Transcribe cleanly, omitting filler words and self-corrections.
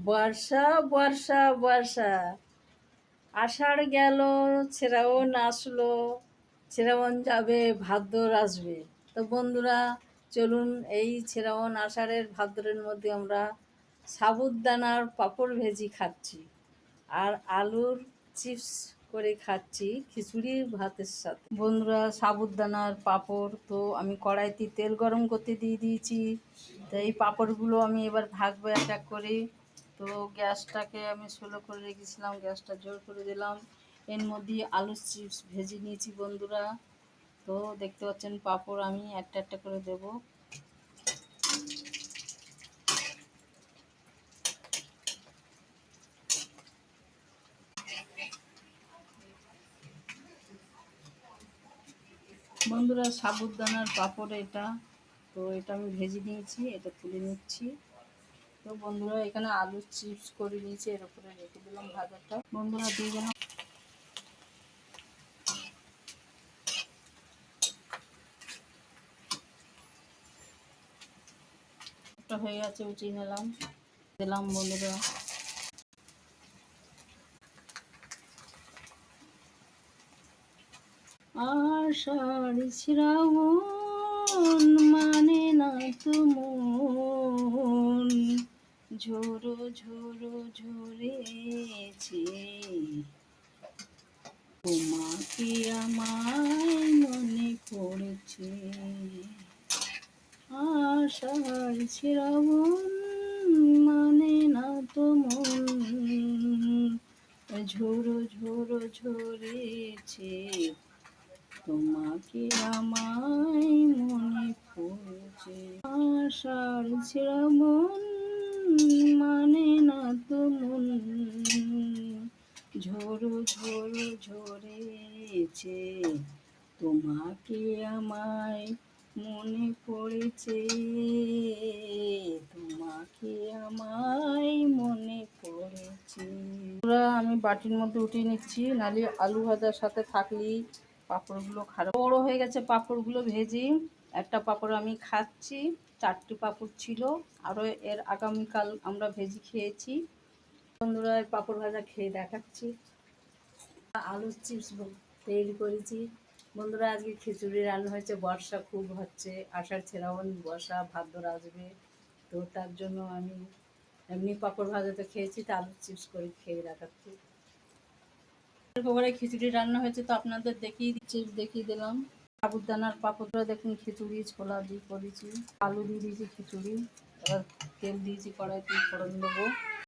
বর্ষা বর্ষা বর্ষা, আষাঢ় গেল, শ্রাবণ আসলো, শ্রাবণ যাবে, ভাদ্র আসবে। তো বন্ধুরা, চলুন এই শ্রাবণ আষাঢ়ের ভাদ্রের মধ্যে আমরা সাবুদানার পাঁপড় ভেজি খাচ্ছি আর আলুর চিপস করে খাচ্ছি খিচুড়ি ভাতের সাথে। বন্ধুরা, সাবুদানার পাঁপড় তো আমি কড়াইতে তেল গরম করতে দিয়ে দিয়েছি। তো এই পাঁপড়গুলো আমি এবার ভাজবো এক এক করে। তো গ্যাসটাকে আমি স্লো করে রেখেছিলাম, গ্যাসটা জোর করে দিলাম। এর মধ্যে আলুর চিপস ভেজে নিয়েছি বন্ধুরা। তো দেখতে পাচ্ছেন পাঁপড় আমি একটা একটা করে দেবো। বন্ধুরা, সাবুদানার পাঁপড় এটা, তো এটা আমি ভেজে নিয়েছি, এটা তুলে নিচ্ছি। তো বন্ধুরা, এখানে আলুর চিপস করে নিয়েছি, এর উপরে রেখে দিলাম ভাজাটা। বন্ধুরা, দিয়ে দিলাম হয়ে গেছে, উঠিয়ে নিলাম, দিলাম বন্ধুরা। আষাঢ় শ্রাবণ মানে না তো মন, ঝোরো ঝোরো ঝরেছে, তোমাকে আমায় মনে পড়েছে। আষাঢ় শ্রাবণ মানে না তো মন, ঝোরো ঝোরো ঝরেছে, তোমাকে আমায় মনে পড়েছে। আষাঢ় শ্রাবণ মানে না তো মন, ঝোরো ঝোরো ঝরেছে, তোমাকে আমায় মনে পড়েছে, তোমাকে আমায় মনে পড়েছে। আমি বাটির মধ্যে উঠিয়ে নিচ্ছি, নাহলে আলু ভাজার সাথে থাকলেই পাঁপড়গুলো খারাপ। বড় হয়ে গেছে পাঁপড়গুলো ভেজি, একটা পাঁপড় আমি খাচ্ছি, 4টি পাঁপড় ছিল, আরও এর আগামীকাল আমরা ভেজি খেয়েছি। বন্ধুরা, পাঁপড় ভাজা খেয়ে দেখাচ্ছি। আলুর চিপস তৈরি করেছি। বন্ধুরা, আজকে খিচুড়ি রান্না হয়েছে, বর্ষা খুব হচ্ছে, আষাঢ় শ্রাবণ বর্ষা ভাদ্র আসবে, তো তার জন্য আমি এমনি পাঁপড় ভাজা তো খেয়েছি, তো আলুর চিপস করে খেয়ে দেখাচ্ছি। এবারে খিচুড়ি রান্না হয়েছে, তো আপনাদের দেখিয়ে দিলাম। সাবুদানার পাঁপড়টা দেখুন, খিচুড়ি ছোলা দিয়ে করেছি, আলু দিয়ে দিয়েছি খিচুড়ি, এবার তেল দিয়েছি কড়াইতে, ফোড়ন দেবো।